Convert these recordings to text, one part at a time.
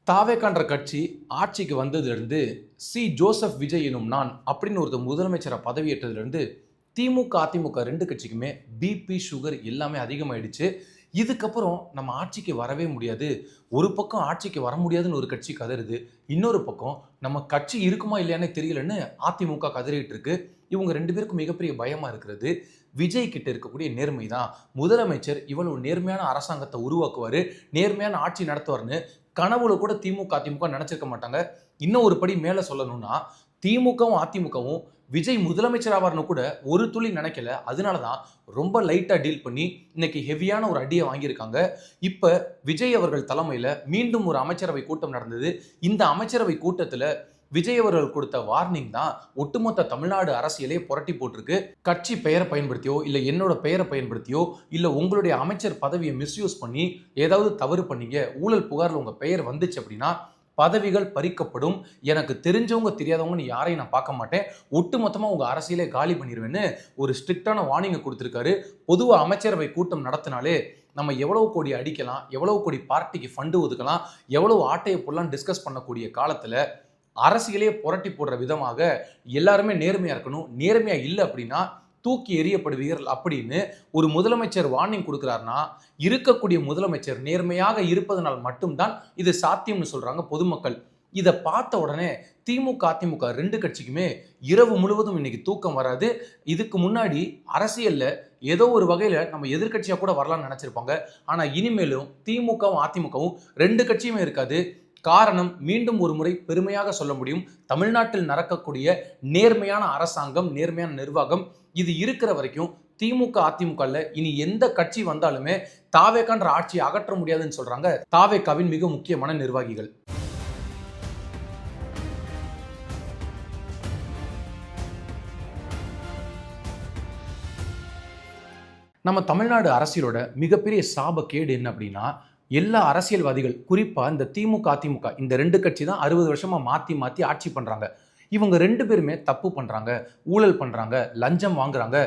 தாவேக்கான்ற கட்சி ஆட்சிக்கு வந்ததிலிருந்து ஜோசப் விஜய் எனும் நான் அப்படின்னு ஒருத்தர் முதலமைச்சரை பதவியேற்றதிலிருந்து திமுக அதிமுக ரெண்டு கட்சிக்குமே பிபி சுகர் எல்லாமே அதிகமாயிடுச்சு. இதுக்கப்புறம் நம்ம ஆட்சிக்கு வரவே முடியாது. ஒரு பக்கம் ஆட்சிக்கு வர முடியாதுன்னு ஒரு கட்சி கதறுது, இன்னொரு பக்கம் நம்ம கட்சி இருக்குமா இல்லையானே தெரியலன்னு அதிமுக கதறிட்டு இருக்கு. இவங்க ரெண்டு பேருக்கும் மிகப்பெரிய பயமா இருக்கிறது விஜய் கிட்ட இருக்கக்கூடிய நேர்மை தான். முதலமைச்சர் இவ்வளவு நேர்மையான அரசாங்கத்தை உருவாக்குவாரு, நேர்மையான ஆட்சி நடத்துவார்னு கனவுல கூட திமுக அதிமுக நினைச்சிருக்க மாட்டாங்க. இன்னும் ஒரு படி மேல சொல்லணும்னா, திமுகவும் அதிமுகவும் விஜய் முதலமைச்சர் ஆவார்னு கூட ஒரு துளி நினைக்கல. அதனாலதான் ரொம்ப லைட்டா டீல் பண்ணி இன்னைக்கு ஹெவியான ஒரு அடியை வாங்கியிருக்காங்க. இப்ப விஜய் அவர்கள் தலைமையில மீண்டும் ஒரு அமைச்சரவை கூட்டம் நடந்தது. இந்த அமைச்சரவை கூட்டத்துல விஜய் அவர்கள் கொடுத்த வார்னிங் தான் ஒட்டுமொத்த தமிழ்நாடு அரசியலே புரட்டி போட்டிருக்கு. கட்சி பெயரை பயன்படுத்தியோ இல்ல என்னோட பெயரை பயன்படுத்தியோ இல்ல உங்களுடைய அமைச்சர் பதவியை மிஸ்யூஸ் பண்ணி ஏதாவது தவறு பண்ணீங்க, ஊழல் புகார்ல உங்க பெயர் வந்துச்சு அப்படின்னா பதவிகள் பறிக்கப்படும். எனக்கு தெரிஞ்சவங்க தெரியாதவங்கன்னு யாரையும் நான் பார்க்க மாட்டேன். ஒட்டுமொத்தமா உங்க அரசியலே காலி பண்ணிடுவேன்னு ஒரு ஸ்ட்ரிக்டான வார்னிங்கை கொடுத்திருக்காரு. பொதுவா அமைச்சரவை கூட்டம் நடத்தினாலே நம்ம எவ்வளவு கோடி அடிக்கலாம், எவ்வளவு கோடி பார்ட்டிக்கு ஃபண்டு ஒதுக்கலாம், எவ்வளவு ஆட்டையை போடலாம் டிஸ்கஸ் பண்ணக்கூடிய காலத்துல அரசியலே புரட்டி போடுற விதமாக எல்லாருமே நேர்மையா இருக்கணும், நேர்மையா இல்லை அப்படின்னா தூக்கி எறியப்படுவீர்கள் அப்படின்னு ஒரு முதலமைச்சர் வார்னிங் கொடுக்கிறாருன்னா, இருக்கக்கூடிய முதலமைச்சர் நேர்மையாக இருப்பதனால் மட்டும்தான் இது சாத்தியம்னு சொல்றாங்க பொதுமக்கள். இதை பார்த்த உடனே திமுக அதிமுக ரெண்டு கட்சிக்குமே இரவு முழுவதும் இன்னைக்கு தூக்கம் வராது. இதுக்கு முன்னாடி அரசியல்ல ஏதோ ஒரு வகையில நம்ம எதிர்கட்சியா கூட வரலாம்னு நினைச்சிருப்பாங்க. ஆனா இனிமேலும் திமுகவும் அதிமுகவும் ரெண்டு கட்சியுமே இருக்காது. காரணம், மீண்டும் ஒரு முறை பெருமையாக சொல்ல முடியும், தமிழ்நாட்டில் நடக்கக்கூடிய நேர்மையான அரசாங்கம், நேர்மையான நிர்வாகம் இது இருக்கிற வரைக்கும் திமுக அதிமுகல இனி எந்த கட்சி வந்தாலுமே தாவேக்கான்ற ஆட்சியை அகற்ற முடியாதுன்னு சொல்றாங்க தாவேக்காவின் மிக முக்கியமான நிர்வாகிகள். நம்ம தமிழ்நாடு அரசியலோட மிகப்பெரிய சாப கேடு என்ன அப்படின்னா, எல்லா அரசியல்வாதிகள் குறிப்பா இந்த திமுக அதிமுக இந்த ரெண்டு கட்சி தான் 60 வருஷமா மாத்தி மாத்தி ஆட்சி பண்றாங்க. இவங்க ரெண்டு பேருமே தப்பு பண்றாங்க, ஊழல் பண்றாங்க, லஞ்சம் வாங்குறாங்க.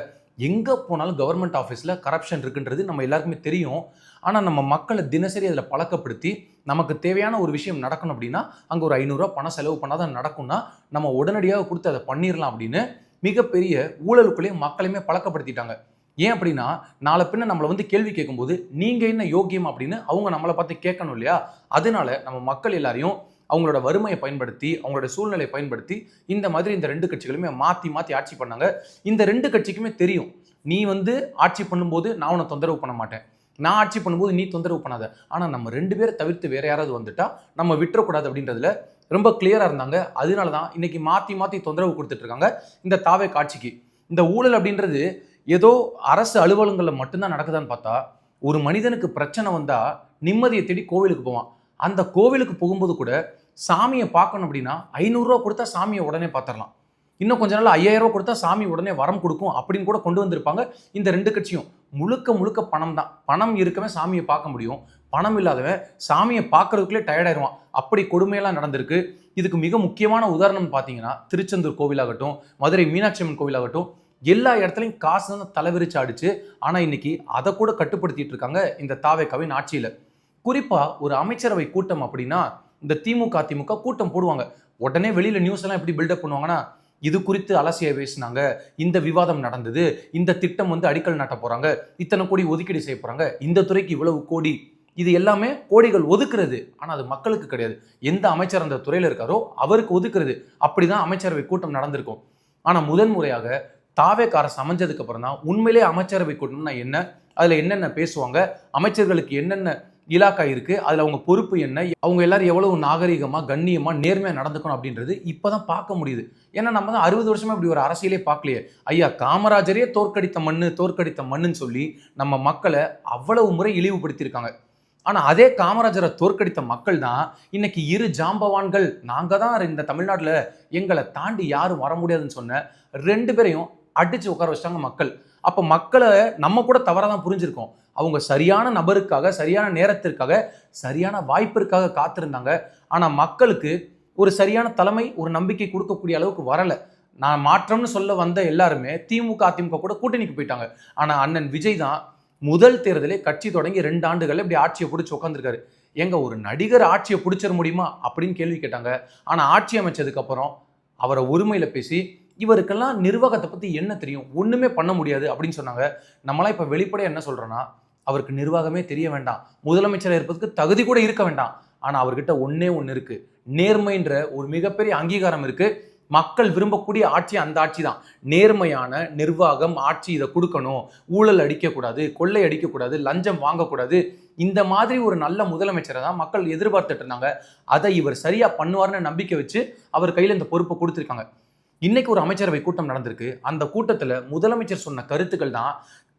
எங்க போனாலும் கவர்மெண்ட் ஆஃபீஸ்ல கரப்ஷன் இருக்குன்றது நம்ம எல்லாருக்குமே தெரியும். ஆனா நம்ம மக்களை தினசரி அதில் பழக்கப்படுத்தி நமக்கு தேவையான ஒரு விஷயம் நடக்கணும் அப்படின்னா அங்க ஒரு 500 ரூபாய் பணம் செலவு பண்ணாதான் நடக்கும்னா நம்ம உடனடியாக கொடுத்து அதை பண்ணிடலாம் அப்படின்னு மிகப்பெரிய ஊழலுக்குள்ளேயே மக்களையுமே பழக்கப்படுத்திட்டாங்க. ஏன் அப்படின்னா நாளை பின்ன நம்மளை வந்து கேள்வி கேட்கும்போது நீங்க என்ன யோக்கியம் அப்படின்னு அவங்க நம்மளை பார்த்து கேட்கணும் இல்லையா? அதனால நம்ம மக்கள் எல்லாரையும் அவங்களோட வறுமையை பயன்படுத்தி அவங்களோட சூழ்நிலையை பயன்படுத்தி இந்த மாதிரி இந்த ரெண்டு கட்சிகளுமே மாத்தி மாத்தி ஆட்சி பண்ணாங்க. இந்த ரெண்டு கட்சிக்குமே தெரியும், நீ வந்து ஆட்சி பண்ணும்போது நான் உன்னை தொந்தரவு பண்ண மாட்டேன், நான் ஆட்சி பண்ணும்போது நீ தொந்தரவு பண்ணாத. ஆனா நம்ம ரெண்டு பேரை தவிர்த்து வேற யாராவது வந்துட்டா நம்ம விட்டுறக்கூடாது அப்படின்றதுல ரொம்ப கிளியரா இருந்தாங்க. அதனாலதான் இன்னைக்கு மாத்தி மாத்தி தொந்தரவு கொடுத்துட்டு இருக்காங்க இந்த தாவே காட்சிக்கு. இந்த ஊழல் அப்படின்றது ஏதோ அரசு அலுவலகங்களில் மட்டும்தான் நடக்குதான்னு பார்த்தா, ஒரு மனிதனுக்கு பிரச்சனை வந்தா நிம்மதியை தேடி கோவிலுக்கு போவான். அந்த கோவிலுக்கு போகும்போது கூட சாமியை பார்க்கணும் அப்படின்னா 500 ரூபா கொடுத்தா சாமியை உடனே பார்த்துடலாம், இன்னும் கொஞ்ச நாள் 5000 ரூபா கொடுத்தா சாமி உடனே வரம் கொடுக்கும் அப்படின்னு கூட கொண்டு வந்திருப்பாங்க. இந்த ரெண்டு கட்சியும் முழுக்க முழுக்க பணம் தான். பணம் இருக்கவே சாமியை பார்க்க முடியும், பணம் இல்லாதவன் சாமியை பார்க்கறதுக்குள்ளே டயர்டாயிருவான். அப்படி கொடுமையெல்லாம் நடந்திருக்கு. இதுக்கு மிக முக்கியமான உதாரணம் பார்த்தீங்கன்னா திருச்செந்தூர் கோவிலாகட்டும், மதுரை மீனாட்சி அம்மன் கோவிலாகட்டும், எல்லா இடத்துலையும் காசு தான் தலைவிரிச்சு ஆடிச்சு. ஆனா இன்னைக்கு அதை கூட கட்டுப்படுத்திட்டு இருக்காங்க இந்த தாவேக்காவின் ஆட்சியில. குறிப்பா ஒரு அமைச்சரவை கூட்டம் அப்படின்னா இந்த திமுக அதிமுக கூட்டம் போடுவாங்க, உடனே வெளியில நியூஸ் எல்லாம் எப்படி பில்டப் பண்ணுவாங்கன்னா, இது குறித்து அலசிய பேசினாங்க, இந்த விவாதம் நடந்தது, இந்த திட்டம் வந்து அடிக்கல் நாட்ட போறாங்க, இத்தனை கோடி ஒதுக்கீடு செய்ய போறாங்க, இந்த துறைக்கு இவ்வளவு கோடி, இது எல்லாமே கோடிகள் ஒதுக்குறது. ஆனா அது மக்களுக்கு கிடையாது, எந்த அமைச்சர் அந்த துறையில இருக்காரோ அவருக்கு ஒதுக்குறது. அப்படிதான் அமைச்சரவை கூட்டம் நடந்திருக்கும். ஆனா முதன்முறையாக தாவேக்கார சமைஞ்சதுக்கு அப்புறம் தான் உண்மையிலே அமைச்சரவை கூட்டம்னா என்ன, அதுல என்னென்ன பேசுவாங்க, அமைச்சர்களுக்கு என்னென்ன இலாக்கா இருக்கு, அதுல அவங்க பொறுப்பு என்ன, அவங்க எல்லாரும் எவ்வளவு நாகரிகமா கண்ணியமா நேர்மையா நடந்துக்கணும் அப்படின்றது இப்பதான் பார்க்க முடியுது. ஏன்னா நம்ம தான் 60 வருஷமா இப்படி ஒரு அரசியலே பார்க்கலையே. ஐயா காமராஜரே தோற்கடித்த மண்ணுன்னு சொல்லி நம்ம மக்களை அவ்வளவு முறை இழிவுபடுத்தியிருக்காங்க. ஆனா அதே காமராஜரை தோற்கடித்த மக்கள் தான் இன்னைக்கு இரு ஜாம்பவான்கள், நாங்க தான் இந்த தமிழ்நாட்டுல எங்களை தாண்டி யாரும் வர முடியாதுன்னு சொன்ன ரெண்டு பேரையும் அடிச்சு உட்கார வச்சிட்டாங்க மக்கள். அப்ப மக்களை நம்ம கூட தவறாதான் புரிஞ்சிருக்கோம். அவங்க சரியான நபருக்காக, சரியான நேரத்திற்காக, சரியான வாய்ப்பிற்காக காத்திருந்தாங்க. ஆனா மக்களுக்கு ஒரு சரியான தலைமை, ஒரு நம்பிக்கை கொடுக்கக்கூடிய அளவுக்கு வரல. நான் மாற்றம்னு சொல்ல வந்த எல்லாருமே திமுக அதிமுக கூட கூட்டணிக்கு போயிட்டாங்க. ஆனா அண்ணன் விஜய் தான் முதல் தேர்தலே கட்சி தொடங்கி 2 ஆண்டுகள் இப்படி ஆட்சியை பிடிச்சி உட்காந்துருக்காரு. எங்க ஒரு நடிகர் ஆட்சியை பிடிச்சிட முடியுமா அப்படின்னு கேள்வி கேட்டாங்க. ஆனா ஆட்சி அமைச்சதுக்கு அப்புறம் அவரை ஒருமையில பேசி இவருக்கெல்லாம் நிர்வாகத்தை பத்தி என்ன தெரியும், ஒண்ணுமே பண்ண முடியாது அப்படின்னு சொன்னாங்க. நம்மளாம் இப்ப வெளிப்படையா என்ன சொல்றோம்னா, அவருக்கு நிர்வாகமே தெரிய வேண்டாம், முதலமைச்சராக இருப்பதற்கு தகுதி கூட இருக்க வேண்டாம். ஆனா அவர்கிட்ட ஒன்னே ஒண்ணு இருக்கு, நேர்மைன்ற ஒரு மிகப்பெரிய அங்கீகாரம் இருக்கு. மக்கள் விரும்பக்கூடிய ஆட்சி அந்த ஆட்சி தான். நேர்மையான நிர்வாகம் ஆட்சி இதை கொடுக்கணும், ஊழல் அடிக்கக்கூடாது, கொள்ளை அடிக்கக்கூடாது, லஞ்சம் வாங்கக்கூடாது, இந்த மாதிரி ஒரு நல்ல முதலமைச்சரை தான் மக்கள் எதிர்பார்த்துட்டு இருந்தாங்க. அதை இவர் சரியா பண்ணுவார்னு நம்பிக்கை வச்சு அவர் கையில இந்த பொறுப்பை கொடுத்துருக்காங்க. இன்னைக்கு ஒரு அமைச்சரவை கூட்டம் நடந்திருக்கு. அந்த கூட்டத்துல முதலமைச்சர் சொன்ன கருத்துக்கள் தான்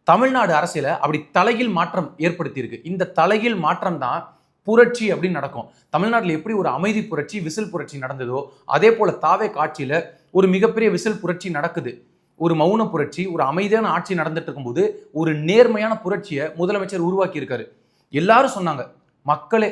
தமிழ்நாடு அரசியல அப்படி தலைகீழ் மாற்றம் ஏற்படுத்தி இருக்கு. இந்த தலைகீழ் மாற்றம் தான் புரட்சி அப்படின்னு நடக்கும். தமிழ்நாட்டில் எப்படி ஒரு அமைதி புரட்சி, விசில் புரட்சி நடந்ததோ அதே போல தாவே காட்சியில ஒரு மிகப்பெரிய விசில் புரட்சி நடக்குது. ஒரு மௌன புரட்சி, ஒரு அமைதியான ஆட்சி நடந்துட்டு இருக்கும்போது ஒரு நேர்மையான புரட்சியை முதலமைச்சர் உருவாக்கி இருக்காரு. எல்லாரும் சொன்னாங்க, மக்களே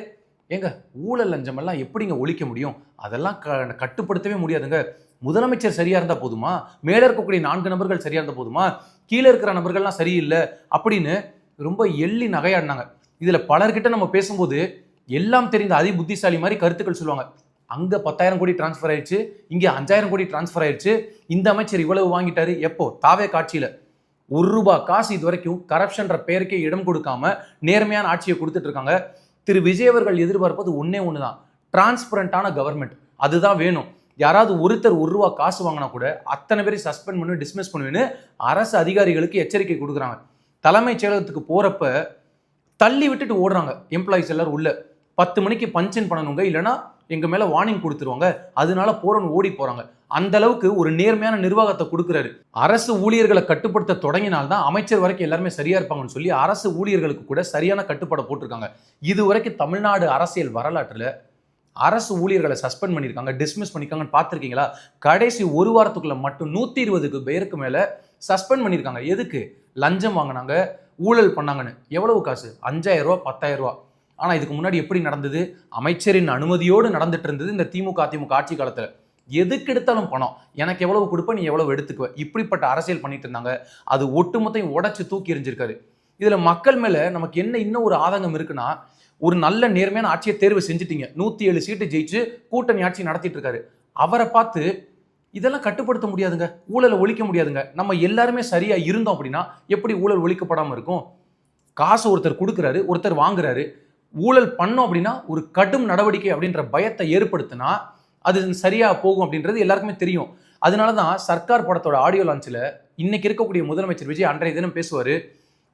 ஏங்க ஊழல் லஞ்சம் எல்லாம் எப்படிங்க ஒழிக்க முடியும், அதெல்லாம் கட்டுப்படுத்தவே முடியாதுங்க. முதலமைச்சர் சரியா இருந்தா போதுமா, மேல இருக்கக்கூடிய 4 நபர்கள் சரியா இருந்தா போதுமா, கீழே இருக்கிற நபர்கள்லாம் சரியில்லை அப்படின்னு ரொம்ப எள்ளி நகையாடினாங்க. இதுல பலர்கிட்ட நம்ம பேசும்போது எல்லாம் தெரிந்த அதி புத்திசாலி மாதிரி கருத்துக்கள் சொல்லுவாங்க. அங்க 10,000 கோடி டிரான்ஸ்பர் ஆயிடுச்சு, இங்க 5,000 கோடி டிரான்ஸ்பர் ஆயிடுச்சு, இந்த அமைச்சர் இவ்வளவு வாங்கிட்டாரு. எப்போ? தாவே காட்சியில. ₹1 காசு இது வரைக்கும் கரப்ஷன்ற பெயருக்கே இடம் கொடுக்காம நேர்மையான ஆட்சியை கொடுத்துட்டு இருக்காங்க. திரு விஜய் அவர்கள் எதிர்பார்ப்பது ஒன்னே ஒண்ணுதான், டிரான்ஸ்பரண்டான கவர்மெண்ட். அதுதான் வேணும். யாராவது ஒருத்தர் ₹1 காசு வாங்கினா கூட அத்தனை பேரை சஸ்பெண்ட் பண்ணி டிஸ்மிஸ் பண்ணுவேன்னு அரசு அதிகாரிகளுக்கு எச்சரிக்கை கொடுக்குறாங்க. தலைமைச் செயலகத்துக்கு போறப்ப தள்ளி விட்டுட்டு ஓடுறாங்க எம்ப்ளாயிஸ் எல்லாரும் உள்ள. 10 மணிக்கு பஞ்சின் பண்ணணுங்க, இல்லைன்னா எங்க மேல வார்னிங் கொடுத்துருவாங்க, அதனால போறோன்னு ஓடி போறாங்க. அந்த அளவுக்கு ஒரு நேர்மையான நிர்வாகத்தை கொடுக்குறாரு. அரசு ஊழியர்களை கட்டுப்படுத்த தொடங்கினால்தான் அமைச்சர் வரைக்கும் எல்லாருமே சரியா இருப்பாங்கன்னு சொல்லி அரசு ஊழியர்களுக்கு கூட சரியான கட்டுப்பாடை போட்டிருக்காங்க. இது வரைக்கும் தமிழ்நாடு அரசியல் வரலாற்றுல அரசு ஊழியர்களை சஸ்பெண்ட் பண்ணியிருக்காங்க, டிஸ்மிஸ் பண்ணிருக்காங்கன்னு பார்த்துருக்கீங்களா? கடைசி ஒரு வாரத்துக்குள்ள மட்டும் 120 பேருக்கு மேல சஸ்பெண்ட் பண்ணியிருக்காங்க. எதுக்கு? லஞ்சம் வாங்கினாங்க, ஊழல் பண்ணாங்கன்னு. எவ்வளவு காசு? 5,000 ரூபா, 10,000 ரூபா. ஆனா இதுக்கு முன்னாடி எப்படி நடந்தது? அமைச்சரின் அனுமதியோடு நடந்துட்டு இருந்தது இந்த திமுக அதிமுக ஆட்சி காலத்துல. எதுக்கு எடுத்தாலும் பணம், எனக்கு எவ்வளவு கொடுப்ப, நீ எவ்வளவு எடுத்துக்குவ, இப்படிப்பட்ட அரசியல் பண்ணிட்டு இருந்தாங்க. அது ஒட்டுமொத்தையும் உடைச்சு தூக்கி எறிஞ்சிருக்காரு. இதுல மக்கள் மேல நமக்கு என்ன இன்னும் ஒரு ஆதங்கம் இருக்குன்னா, ஒரு நல்ல நேர்மையான ஆட்சியை தேர்வு செஞ்சுட்டீங்க, 107 சீட்டு ஜெயிச்சு கூட்டணி ஆட்சி நடத்திட்டு இருக்காரு. அவரை பார்த்து இதெல்லாம் கட்டுப்படுத்த முடியாதுங்க, ஊழலை ஒழிக்க முடியாதுங்க, நம்ம எல்லாருமே சரியா இருந்தோம் அப்படின்னா எப்படி ஊழல் ஒழிக்கப்படாம இருக்கும்? காசு ஒருத்தர் கொடுக்குறாரு, ஒருத்தர் வாங்குறாரு, ஊழல் பண்ணோம் அப்படின்னா ஒரு கடும் நடவடிக்கை அப்படின்ற பயத்தை ஏற்படுத்தினா அது சரியா போகும் அப்படின்றது எல்லாருக்குமே தெரியும். அதனாலதான் சர்க்கார் படத்தோட ஆடியோ லான்ச்ல இன்னைக்கு இருக்கக்கூடிய முதலமைச்சர் விஜய் அன்றைய தினம் பேசுவாரு,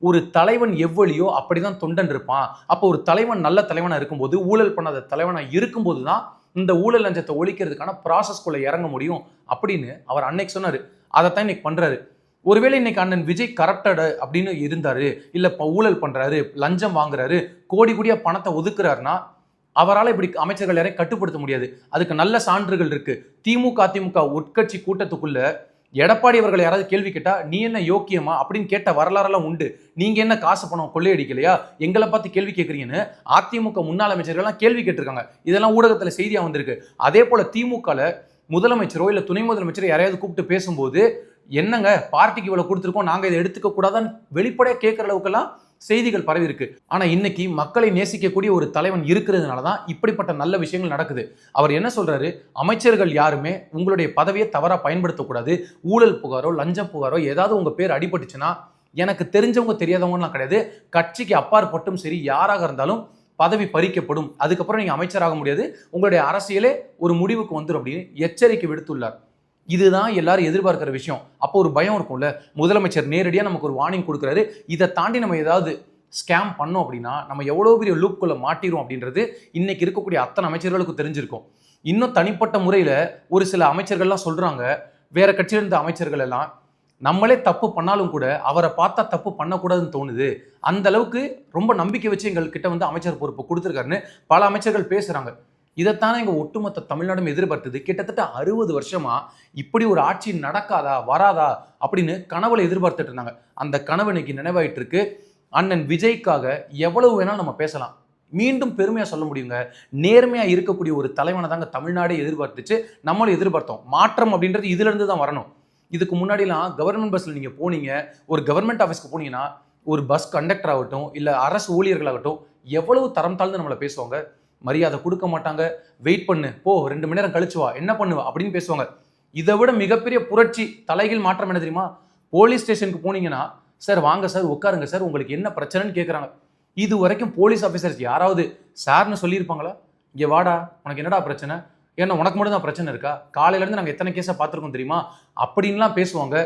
ஒரு தலைவன் எவ்வளியோ அப்படிதான் தொண்டன் இருப்பான். அப்போ ஒரு தலைவன் நல்ல தலைவனா இருக்கும்போது, ஊழல் பண்ணாத தலைவனா இருக்கும்போது தான் இந்த ஊழல் லஞ்சத்தை ஒழிக்கிறதுக்கான ப்ராசஸ்குள்ள இறங்க முடியும் அப்படின்னு அவர் அன்னைக்கு சொன்னாரு. அதைத்தான் இன்னைக்கு பண்றாரு. ஒருவேளை இன்னைக்கு அண்ணன் விஜய் கரப்டட் அப்படின்னு இருந்தாரு, இல்ல ஊழல் பண்றாரு, லஞ்சம் வாங்குறாரு, கோடி கோடியா பணத்தை ஒதுக்குறாருன்னா அவரால் இப்படி அமைச்சர்கள் யாரையும் கட்டுப்படுத்த முடியாது. அதுக்கு நல்ல சான்றுகள் இருக்கு. திமுக அதிமுக உட்கட்சி கூட்டத்துக்குள்ள எடப்பாடி அவர்கள் யாராவது கேள்வி கேட்டா நீ என்ன யோக்கியமா அப்படின்னு கேட்ட வரலாறெல்லாம் உண்டு. நீங்க என்ன காசு பணம் கொள்ளையடிக்கலையா, எங்களை பார்த்து கேள்வி கேட்கறீங்கன்னு அதிமுக முன்னாள் அமைச்சர்கள்லாம் கேள்வி கேட்டிருக்காங்க. இதெல்லாம் ஊடகத்துல செய்தியா வந்திருக்கு. அதே போல திமுகல முதலமைச்சரோ இல்ல துணை முதலமைச்சரோ யாரையாவது கூப்பிட்டு பேசும்போது என்னங்க பார்ட்டிக்கு இவ்வளவு கொடுத்துருக்கோம், நாங்க இதை எடுத்துக்க கூடாதான்னு வெளிப்படையா கேட்கிற அளவுக்கெல்லாம் செய்திகள் பரவி இருக்கு. ஆனா இன்னைக்கு மக்களை நேசிக்கக்கூடிய ஒரு தலைவன் இருக்கிறதுனாலதான் இப்படிப்பட்ட நல்ல விஷயங்கள் நடக்குது. அவர் என்ன சொல்றாரு, அமைச்சர்கள் யாருமே உங்களுடைய பதவியை தவறா பயன்படுத்தக்கூடாது, ஊழல் புகாரோ லஞ்ச புகாரோ ஏதாவது உங்க பேர் அடிபட்டுச்சுன்னா எனக்கு தெரிஞ்சவங்க தெரியாதவங்கலாம் கிடையாது, கட்சிக்கு அப்பாற்பட்டும் சரி யாராக இருந்தாலும் பதவி பறிக்கப்படும், அதுக்கப்புறம் நீங்க அமைச்சராக முடியாது, உங்களுடைய அரசியலே ஒரு முடிவுக்கு வந்துடும் அப்படின்னு எச்சரிக்கை விடுத்துள்ளார். இதுதான் எல்லாரும் எதிர்பார்க்கிற விஷயம். அப்போ ஒரு பயம் இருக்கும்ல, முதலமைச்சர் நேரடியாக நமக்கு ஒரு வார்னிங் கொடுக்குறாரு, இதை தாண்டி நம்ம ஏதாவது ஸ்கேம் பண்ணோம் அப்படின்னா நம்ம எவ்வளோ பெரிய லூப்குள்ள மாட்டிரும் அப்படின்றது இன்னைக்கு இருக்கக்கூடிய அத்தனை அமைச்சர்களுக்கும் தெரிஞ்சிருக்கும். இன்னும் தனிப்பட்ட முறையில் ஒரு சில அமைச்சர்கள்லாம் சொல்றாங்க, வேற கட்சியில இருந்த அமைச்சர்கள் எல்லாம் நம்மளே தப்பு பண்ணாலும் கூட அவரை பார்த்தா தப்பு பண்ணக்கூடாதுன்னு தோணுது, அந்த அளவுக்கு ரொம்ப நம்பிக்கை வச்சு எங்கள்கிட்ட வந்து அமைச்சர் பொறுப்பு கொடுத்துருக்காருன்னு பல அமைச்சர்கள் பேசுறாங்க. இதைத்தானே எங்க ஒட்டுமொத்த தமிழ்நாடும் எதிர்பார்த்தது. கிட்டத்தட்ட 60 வருஷமா இப்படி ஒரு ஆட்சி நடக்காதா வராதா அப்படின்னு கனவுல எதிர்பார்த்துட்டு இருந்தாங்க. அந்த கனவு இன்னைக்கு நினைவாயிட்டு இருக்கு. அண்ணன் விஜய்க்காக எவ்வளவு வேணாலும் நம்ம பேசலாம், மீண்டும் பெருமையா சொல்ல முடியுங்க, நேர்மையா இருக்கக்கூடிய ஒரு தலைவனை தாங்க தமிழ்நாடே எதிர்பார்த்துச்சு, நம்மளும் எதிர்பார்த்தோம். மாற்றம் அப்படின்றது இதுல இருந்து தான் வரணும். இதுக்கு முன்னாடிலாம் கவர்மெண்ட் பஸ்ல நீங்க போனீங்க, ஒரு கவர்மெண்ட் ஆஃபீஸ்க்கு போனீங்கன்னா ஒரு பஸ் கண்டக்டர் ஆகட்டும், இல்லை அரசு ஊழியர்களாகட்டும், எவ்வளவு தரம் தாழ்ந்து நம்மளை பேசுவாங்க. மரியாதை கொடுக்க மாட்டாங்க. வெயிட் பண்ணு, போ 2 மணி நேரம் கழிச்சு வா, என்ன பண்ணுவா அப்படின்னு பேசுவாங்க. இதை விட மிகப்பெரிய புரட்சி தலைகீழ் மாற்றம் என்ன தெரியுமா? போலீஸ் ஸ்டேஷனுக்கு போனீங்கன்னா, சார் வாங்க சார், உட்காருங்க சார், உங்களுக்கு என்ன பிரச்சனைன்னு கேட்குறாங்க. இது வரைக்கும் போலீஸ் ஆஃபீஸர்ஸ் யாராவது சார்னு சொல்லியிருப்பாங்களா? இங்கே வாடா, உனக்கு என்னடா பிரச்சனை, ஏன்னா உனக்கு மட்டும் தான் பிரச்சனை இருக்கா, காலையிலேருந்து நாங்கள் எத்தனை கேஸை பார்த்துருக்கோம் தெரியுமா அப்படின்லாம் பேசுவாங்க.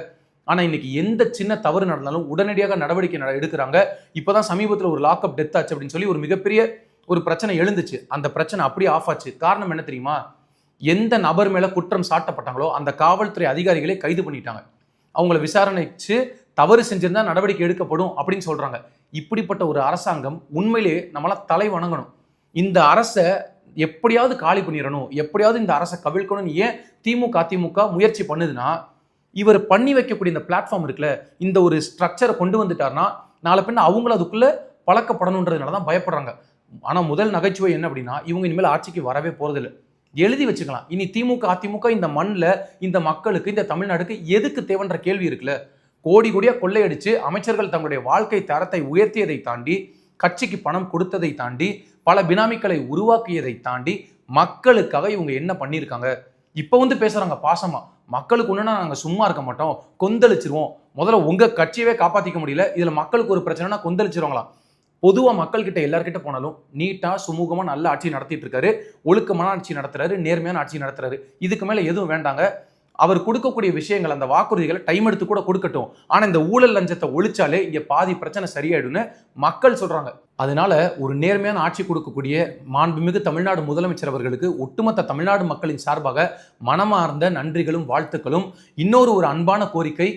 ஆனால் இன்னைக்கு எந்த சின்ன தவறு நடந்தாலும் உடனடியாக நடவடிக்கை எடுக்கிறாங்க. இப்போதான் சமீபத்தில் ஒரு லாக்அப் டெத் ஆச்சு அப்படின்னு சொல்லி ஒரு மிகப்பெரிய ஒரு பிரச்சனை எழுந்துச்சு. அந்த பிரச்சனை அப்படியே ஆஃப் ஆச்சு. காரணம் என்ன தெரியுமா? எந்த நபர் மேல குற்றம் சாட்டப்பட்டாங்களோ அந்த காவல்துறை அதிகாரிகளை கைது பண்ணிட்டாங்க. அவங்கள விசாரணைச்சு தவறு செஞ்சிருந்தா நடவடிக்கை எடுக்கப்படும் அப்படின்னு சொல்றாங்க. இப்படிப்பட்ட ஒரு அரசாங்கம் உண்மையிலேயே நம்மளாம் தலை வணங்கணும். இந்த அரசை எப்படியாவது காலி பண்ணிடணும், எப்படியாவது இந்த அரசை கவிழ்க்கணும்னு ஏன் அதிமுக முயற்சி பண்ணுதுன்னா, இவர் பண்ணி வைக்கக்கூடிய இந்த பிளாட்ஃபார்ம் இருக்குல்ல, இந்த ஒரு ஸ்ட்ரக்சரை கொண்டு வந்துட்டாருன்னா நாளை பின்ன அவங்களும் அதுக்குள்ள பழக்கப்படணுன்றதுனால தான் பயப்படுறாங்க. ஆனால் முதல் நகைச்சுவை என்ன அப்படின்னா, இவங்க இனிமேல் ஆட்சிக்கு வரவே போறதில்லை. எழுதி வச்சுக்கலாம். இனி திமுக அதிமுக இந்த மண்ணில் இந்த மக்களுக்கு இந்த தமிழ்நாடுக்கு எதுக்கு தேவைன்ற கேள்வி இருக்குல்ல. கோடி கோடியா கொள்ளையடிச்சு அமைச்சர்கள் தங்களுடைய வாழ்க்கை தரத்தை உயர்த்தியதை தாண்டி, கட்சிக்கு பணம் கொடுத்ததை தாண்டி, பல பினாமிக்களை உருவாக்கியதை தாண்டி மக்களுக்காக இவங்க என்ன பண்ணியிருக்காங்க? இப்போ வந்து பேசுறாங்க பாசமா, மக்களுக்கு ஒண்ணுன்னா நாங்கள் சும்மா இருக்க மாட்டோம், கொந்தளிச்சிருவோம். முதல்ல உங்க கட்சியவே காப்பாற்றிக்க முடியல, இதுல மக்களுக்கு ஒரு பிரச்சனைனா கொந்தளிச்சிருவாங்களாம். பொதுவாக மக்கள்கிட்ட எல்லார்கிட்ட போனாலும் நீட்டாக சுமூகமாக நல்ல ஆட்சி நடத்திட்டு இருக்காரு, ஒழுக்கமான ஆட்சி நடத்துறாரு, நேர்மையான ஆட்சி நடத்துறாரு. இதுக்கு மேலே எதுவும் வேண்டாங்க. அவர் கொடுக்கக்கூடிய விஷயங்கள், அந்த வாக்குறுதிகளை டைம் எடுத்து கூட கொடுக்கட்டும். ஆனால் இந்த ஊழல் லஞ்சத்தை ஒழிச்சாலே இங்கே பாதி பிரச்சனை சரியாயிடும்னு மக்கள் சொல்றாங்க. அதனால ஒரு நேர்மையான ஆட்சி கொடுக்கக்கூடிய மாண்புமிகு தமிழ்நாடு முதலமைச்சர் அவர்களுக்கு ஒட்டுமொத்த தமிழ்நாடு மக்களின் சார்பாக மனமார்ந்த நன்றிகளும் வாழ்த்துக்களும். இன்னொரு ஒரு அன்பான கோரிக்கை,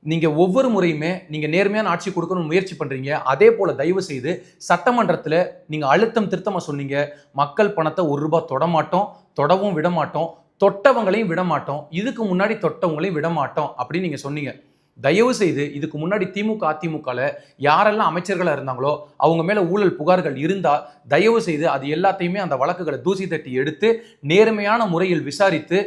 நீங்க ஒவ்வொரு முறையுமே நீங்க நேர்மையான ஆட்சி கொடுக்கணும்னு முயற்சி பண்றீங்க. அதே போல தயவு செய்து சட்டமன்றத்தில் நீங்க அழுத்தம் திருத்தமா சொன்னீங்க, மக்கள் பணத்தை ₹1 தொடமாட்டோம், தொடவும் விடமாட்டோம், தொட்டவங்களையும் விடமாட்டோம், இதுக்கு முன்னாடி தொட்டவங்களையும் விடமாட்டோம் அப்படின்னு நீங்க சொன்னீங்க. தயவு செய்து இதுக்கு முன்னாடி திமுக அதிமுகல யாரெல்லாம் அமைச்சர்களா இருந்தாங்களோ அவங்க மேல ஊழல் புகார்கள் இருந்தா தயவு செய்து அது எல்லாத்தையுமே அந்த வழக்குகளை தூசி தட்டி எடுத்து நேர்மையான முறையில் விசாரித்து,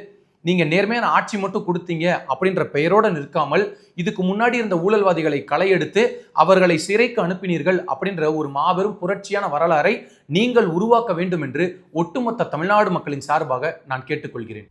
நீங்க நேர்மையான ஆட்சி மட்டும் கொடுத்தீங்க அப்படின்ற பெயரோட நிற்காமல் இதுக்கு முன்னாடி இருந்த ஊழல்வாதிகளை களையெடுத்து அவர்களை சிறைக்கு அனுப்பினீர்கள் அப்படின்ற ஒரு மாபெரும் புரட்சியான வரலாறை நீங்கள் உருவாக்க வேண்டும் என்று ஒட்டுமொத்த தமிழ்நாடு மக்களின் சார்பாக நான் கேட்டுக்கொள்கிறேன்.